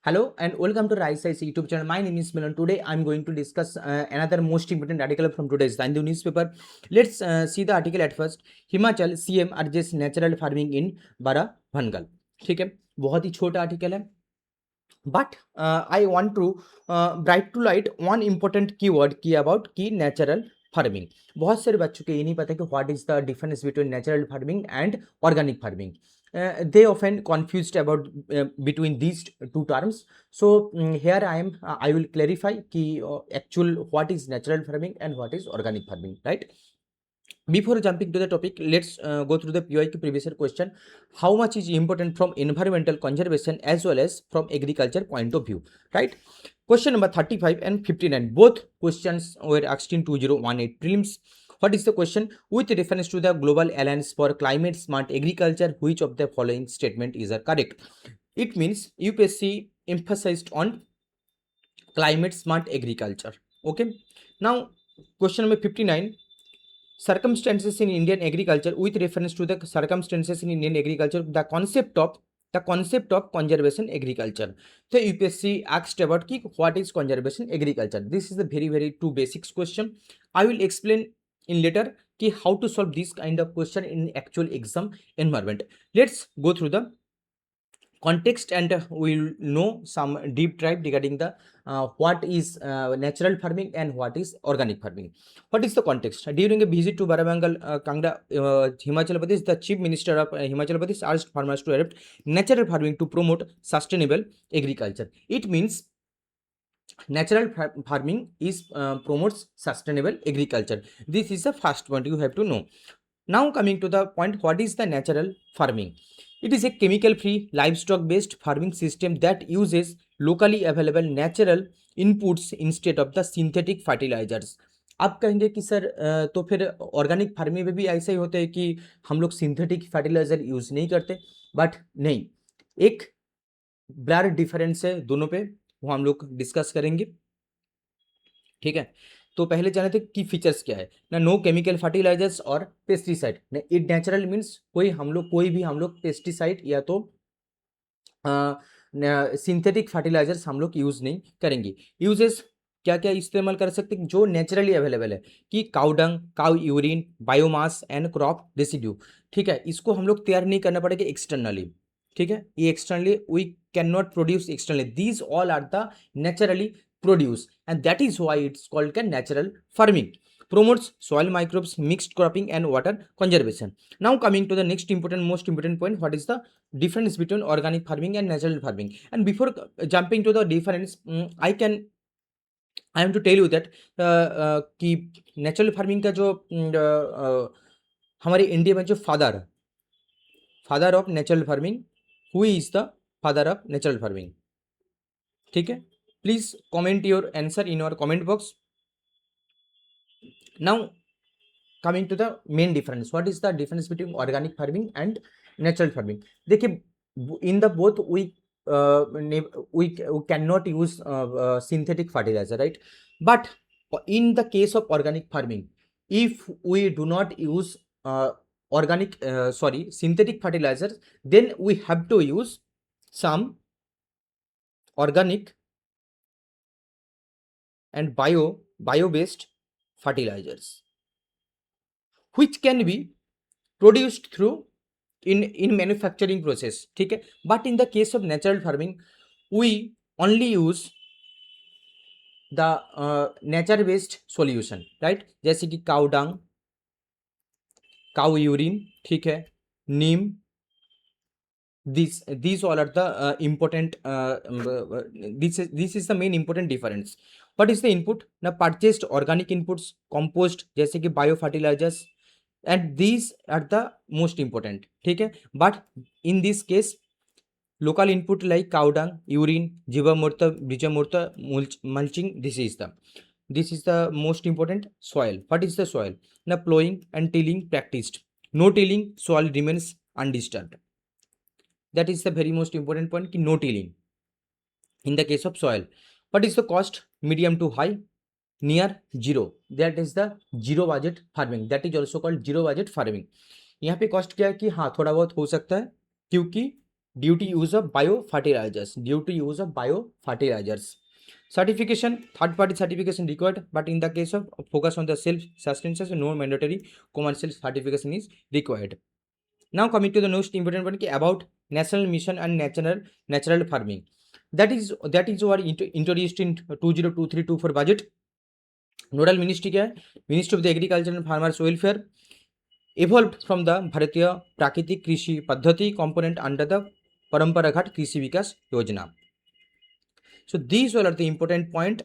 Hello and welcome to Rise Size YouTube channel. My name is Milan. Today I'm going to discuss another most important article from today's Hindu newspaper. Let's see the article at first. Himachal CM urges natural farming in Bara-Bhangal. ठीक है, बहुत ही छोटा article है, but I want to bright to light one important keyword की about की natural farming. बहुत सारे बच्चों को ये नहीं पता कि what is the difference between natural farming and organic farming. They often confused about between these two terms. So here I will clarify ki actual what is natural farming and what is organic farming, right? Before jumping to the topic, let's go through the PYQ previous year question. How much is important from environmental conservation as well as from agriculture point of view, right? Question number 35 and 59. Both questions were asked in 2018 prelims. What is the question? With reference to the Global Alliance for Climate Smart Agriculture, which of the following statement is correct? It means UPSC emphasized on climate smart agriculture. Okay. Now, question number 59. Circumstances in Indian agriculture, with reference to the circumstances in Indian agriculture, the concept of conservation agriculture. So UPSC asked about what is conservation agriculture. This is a very two basics question. I will explain in later how to solve this kind of question in actual exam environment. Let's go through the context and we'll know some deep dive regarding the what is natural farming and what is organic farming. What is the context? During a visit to Barabangal, Kangra, Himachal Pradesh, the Chief Minister of Himachal Pradesh asked farmers to adopt natural farming to promote sustainable agriculture. It means natural farming is promotes sustainable agriculture. This is the first point you have to know. Now coming to the point, what is the natural farming? It is a chemical-free, livestock-based farming system that uses locally available natural inputs instead of the synthetic fertilizers. आप कहेंगे कि sir तो फिर organic farming में भी ऐसा ही होता है कि हम लोग सिंथेटिक फर्टिलाइजर यूज़ नहीं करते, बट नहीं, एक ब्लर डिफरेंस है दोनों पे, वो हम लोग डिस्कस करेंगे. ठीक है, तो पहले जाने थे कि फीचर्स क्या है ना. नो केमिकल फर्टिलाइजर्स और पेस्टिसाइड. इट नेचुरल मीन्स कोई भी हम लोग पेस्टिसाइड या तो सिंथेटिक फर्टिलाइजर्स हम लोग यूज़ नहीं करेंगे. यूजेस क्या क्या इस्तेमाल कर सकते हैं जो नेचुरली अवेलेबल है कि cow dung, cow urine, biomass and crop residue. ठीक है, इसको हम लोग तैयार नहीं करना पड़ेगा एक्सटर्नली. ठीक है, ये externally we can not produce externally. These all are the naturally produce, and that is why it's called natural farming. Promotes soil microbes, mixed cropping and water conservation. Now coming to the next most important point, what is the difference between organic farming and natural farming? And before jumping to the difference, I am to tell you that कि natural farming का जो हमारे India में जो father of natural farming, who is the father of natural farming? ठीक है, please comment your answer in your comment box. Now coming to the main difference, what is the difference between organic farming and natural farming? देखिए, in the both we cannot use synthetic fertilizer, right? But in the case of organic farming, if we do not use synthetic fertilizers, then we have to use some organic and bio-based fertilizers which can be produced through in manufacturing process. ठीक है, but in the case of natural farming we only use the nature based solution, right? जैसे कि cow dung, cow urine, ठीक है, नीम. These all are the important this is the main important difference. What is the input? Now purchased organic inputs, compost जैसे कि bio fertilizers, and these are the most important. ठीक है, but in this case local input like cow dung, urine, jivamurta, bijamurta, mulching, this is the most important. Soil, what is the soil? Now plowing and tilling practiced. No tilling, soil remains undisturbed. That is the very most important point ki no tilling in the case of soil. What is the cost? Medium to high, near zero. That is the zero budget farming. That is also called zero budget farming. यहाँ पे cost क्या है कि हाँ थोड़ा बहुत हो सकता है क्योंकि due to use of bio fertilizers, due to use of bio fertilizers. Certification, third party certification required, but in the case of focus on the self sustenance, no mandatory commercial certification is required. Now coming to the most important one about national mission and natural farming. That is our introduced in 2023-24 budget. Nodal ministry क्या है? Ministry of the agriculture and farmers welfare evolved from the भारतीय प्राकृतिक कृषि पद्धति component under the परंपरागत कृषि विकास योजना. So these all are the important point,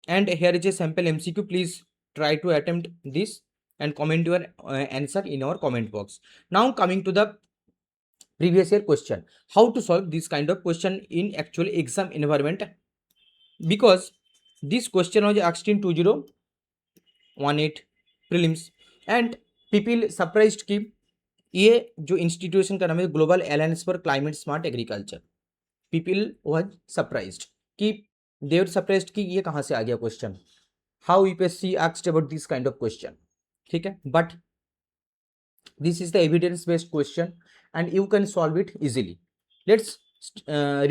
and here is a sample MCQ. Please try to attempt this and comment your answer in our comment box. Now coming to the previous year question, how to solve this kind of question in actual exam environment, because this question was asked in 2018 prelims and people surprised कि ये जो institution का नाम है global alliance for climate smart agriculture, people was surprised कि दे वर surprised कि ये कहाँ से आ गया question, how UPSC asked about this kind of question. ठीक है, but this is the evidence based question and you can solve it easily. Let's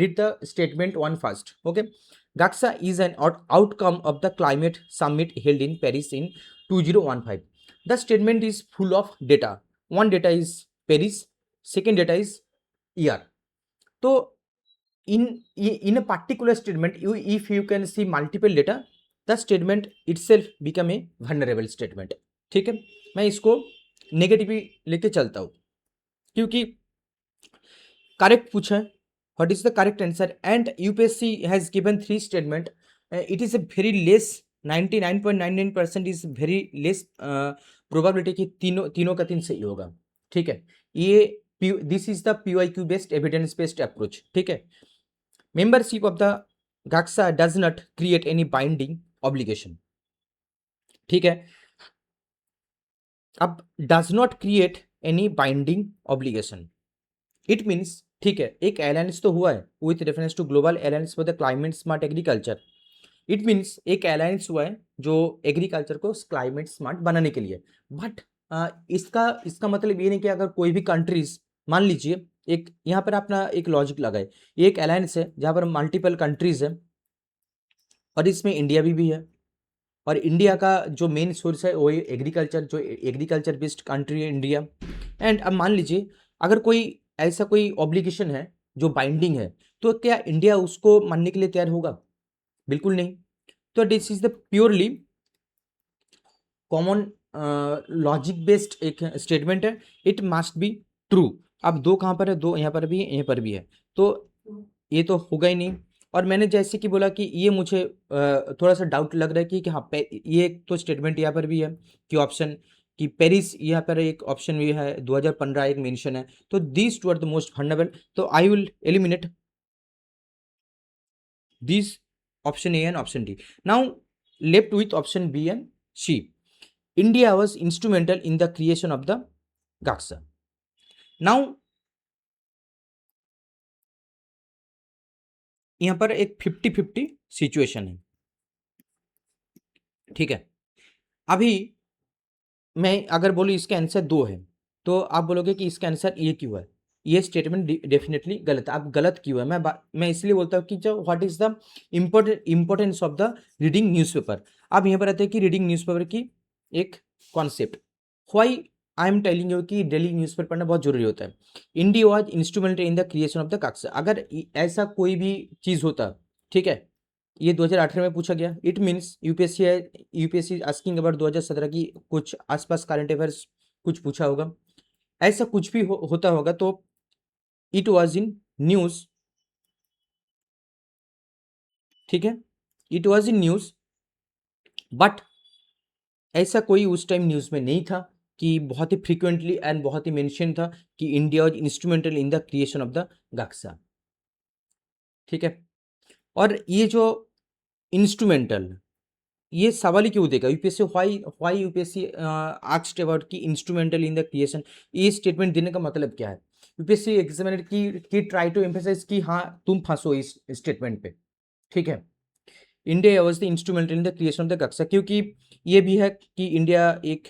read the statement one first. Okay, GACSA is an outcome of the climate summit held in Paris in 2015. The statement is full of data. One data is Paris, second data is year. So in a particular statement, if you can see multiple data, the statement itself become a vulnerable statement. ठीक है, मैं इसको negative लेके चलता हूँ क्योंकि correct पूछा है, what is the correct answer, and UPSC has given 3 statement. It is a very less, 99.99% is very less probability कि तीनों का 3 सही होगा. ठीक है, ये this is the PYQ based evidence based approach. ठीक है, membership of the GACSA does not create any binding obligation. ठीक है, अब does not create any binding obligation, it means ठीक है एक अलायंस तो हुआ है with reference to global alliance for the climate smart agriculture. It means एक अलायंस हुआ है जो एग्रीकल्चर को क्लाइमेट स्मार्ट बनाने के लिए. बट इसका मतलब ये नहीं कि अगर कोई भी कंट्रीज, मान लीजिए एक यहाँ पर अपना एक लॉजिक लगाए, ये एक अलायंस है जहाँ पर मल्टीपल कंट्रीज है और इसमें इंडिया भी है, और इंडिया का जो मेन सोर्स है वो एग्रीकल्चर, जो एग्रीकल्चर बेस्ड कंट्री है इंडिया. एंड अब मान लीजिए अगर कोई ऐसा कोई ऑब्लिगेशन है जो बाइंडिंग है, तो क्या इंडिया उसको मानने के लिए तैयार होगा? बिल्कुल नहीं. तो this is the purely common logic based एक स्टेटमेंट है, इट मस्ट बी ट्रू. अब 2 कहाँ पर है? 2 यहाँ पर भी है, यहाँ पर भी है, तो ये तो होगा ही नहीं. और मैंने जैसे कि बोला कि ये मुझे थोड़ा सा डाउट लग रहा है कि हाँ ये तो स्टेटमेंट यहाँ पर भी है कि ऑप्शन कि पेरिस, यहाँ पर एक ऑप्शन भी है, 2015 एक मेंशन है. तो these two are the most fundamental. तो I will eliminate this option A and option D. Now left with option B and C. India was instrumental in the creation of the GACSA. Now यहाँ पर एक 50-50 situation है. ठीक है, अभी मैं अगर बोलूँ इसका आंसर 2 है, तो आप बोलोगे कि इसका आंसर ये क्यों है, ये स्टेटमेंट डेफिनेटली गलत है. आप गलत क्यों है, मैं इसलिए बोलता हूँ कि जो what is the importance of the reading newspaper. अब यहाँ पर आते हैं कि रीडिंग न्यूज़पेपर की एक concept. Why I am telling you कि डेली न्यूज़पेपर पढ़ना बहुत जरूरी होता है. India was instrumental in the creation of the GACSA. अगर ऐसा कोई भी चीज़ होता, ठीक है, ये 2018 में पूछा गया, it means UPSC asking about 2017 की कुछ आसपास करंट अफेयर्स कुछ पूछा होगा, ऐसा कुछ भी होता होगा, तो इट वाज इन न्यूज़. ठीक है, it was in news, but ऐसा कोई उस टाइम न्यूज़ में नहीं था कि बहुत ही फ्रीक्वेंटली एंड बहुत ही मेंशन था कि India was instrumental in the creation of the GACSA. ठीक है, और ये जो इंस्ट्रूमेंटल, ये सवाल ही क्यों देगा UPSC, why UPSC asked about कि इंस्ट्रूमेंटल इन द क्रिएशन, ये स्टेटमेंट देने का मतलब क्या है? यूपीएससी एग्जामिनर की ट्राई टू एम्फेसाइज कि हाँ तुम फंसो इस स्टेटमेंट पे. ठीक है, India was the instrumental in the creation of the GACSA, क्योंकि ये भी है कि इंडिया एक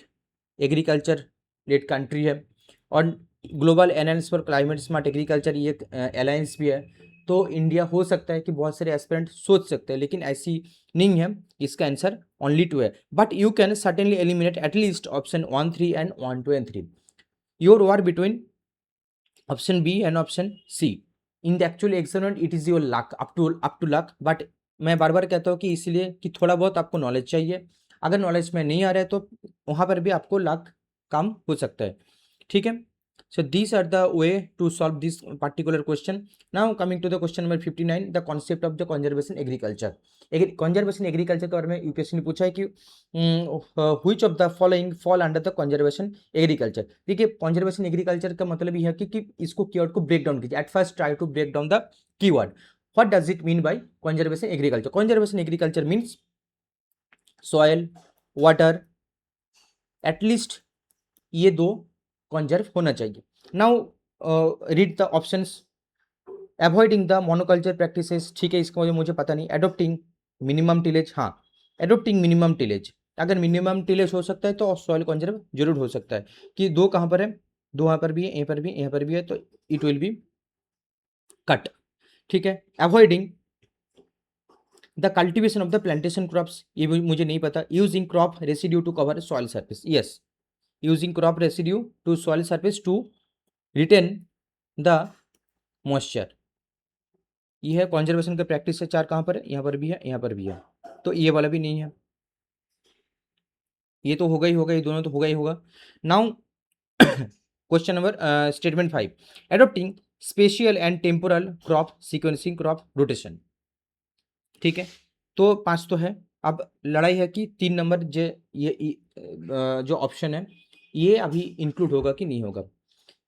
एग्रीकल्चर लेड कंट्री है, और global alliance for climate smart agriculture ये एक अलायंस भी है। तो इंडिया हो सकता है कि बहुत सारे एस्पिरेंट सोच सकते हैं, लेकिन ऐसी नहीं है। इसका आंसर ओनली 2 है, but you can certainly eliminate at least option 1 3 and 1 2 and 3। Your war between option B and option C. In the actual experiment it is your luck, up to luck, but मैं बार बार कहता हूँ कि इसलिए कि थोड़ा बहुत आपको नॉलेज चाहिए। अगर नॉलेज में नहीं आ रहा है तो वहाँ पर भी आपको लक कम हो सकता है, ठीक है। So these are the way to solve this particular question. Now coming to the question number 59, the concept of the conservation agriculture. Conservation agriculture के बारे में यूपीएससी ने पूछा है कि which of the following fall under the conservation agriculture। देखिए conservation agriculture का मतलब यह है कि इसको कीवर्ड को ब्रेक डाउन कीजिए। At first try to break down the keyword. What does it mean by conservation agriculture? Conservation agriculture means soil, water, at least ये दो कंजर्व होना चाहिए। Now read the options. Avoiding the monoculture practices, ठीक है, इसका मुझे पता नहीं। एडोप्टिंग मिनिमम टिलेज, हाँ एडोप्टिंग मिनिमम टिलेज, अगर मिनिमम टिलेज हो सकता है तो सॉइल कंजर्व जरूर हो सकता है। कि दो कहाँ पर है, दो यहाँ पर भी है, यहाँ पर भी, यहाँ पर भी है, तो इट विल बी कट, ठीक है। Avoiding the cultivation of the plantation crops, ये मुझे नहीं पता। Using crop residue to cover soil surface, yes, using crop residue to soil surface to retain the moisture, ये है कंजर्वेशन का प्रैक्टिस है। चार कहाँ पर है, यहाँ पर भी है, यहाँ पर भी है, तो ये वाला भी नहीं है। ये तो होगा ही होगा, ये दोनों तो होगा ही होगा। Now question number statement 5, adopting spatial and temporal crop sequencing crop rotation, ठीक है। तो 5 तो है। अब लड़ाई है कि 3 नंबर ये जो ऑप्शन है ये अभी इंक्लूड होगा कि नहीं होगा।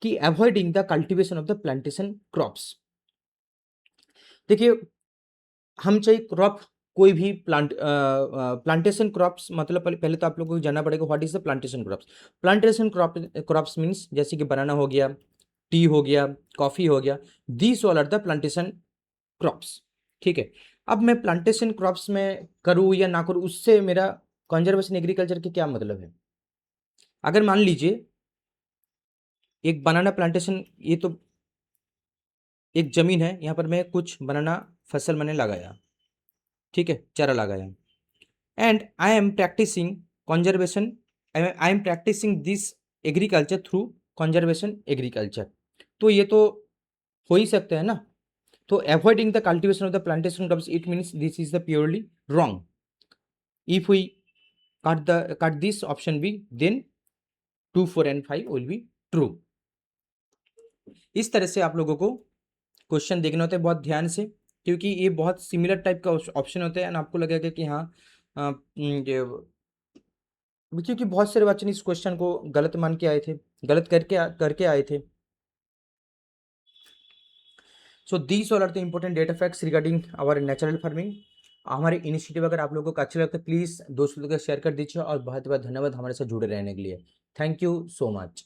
कि avoiding the cultivation of the plantation crops, देखिए हम चाहे क्रॉप कोई भी प्लांटेशन क्रॉप्स मतलब पहले तो आप लोगों को जानना पड़ेगा what is the plantation crops. Plantation crops means जैसे कि बनाना हो गया, टी हो गया, कॉफी हो गया, these all are the plantation crops, ठीक है। अब मैं प्लांटेशन क्रॉप्स में करूँ या ना करूँ, उससे मेरा कंजर्वेशन एग्रीकल्चर के क्या मतलब है। अगर मान लीजिए एक बनाना प्लांटेशन, ये तो एक जमीन है, यहाँ पर मैं कुछ बनाना फसल मैंने लगाया, ठीक है, चारा लगाया, and I am practicing conservation, I am practicing this agriculture through conservation agriculture, तो ये तो हो ही सकता है ना। तो avoiding the cultivation of the plantation crops, it means this is the purely wrong. If we cut this option B, then 2 4 and 5 will be true। इस तरह से आप लोगों को क्वेश्चन देखना होता है बहुत ध्यान से, क्योंकि ये बहुत सिमिलर टाइप का ऑप्शन होता है एंड आपको लगेगा कि हाँ ये, क्योंकि बहुत सारे बच्चे इस क्वेश्चन को गलत मान के आए थे, गलत करके आए थे। So these all are the important data facts regarding our natural farming. हमारे इनिशिएटिव अगर आप लोगों को अच्छा लगता है प्लीज़ दोस्तों के शेयर कर दीजिए, और बहुत बहुत धन्यवाद हमारे साथ जुड़े रहने के लिए। Thank you so much.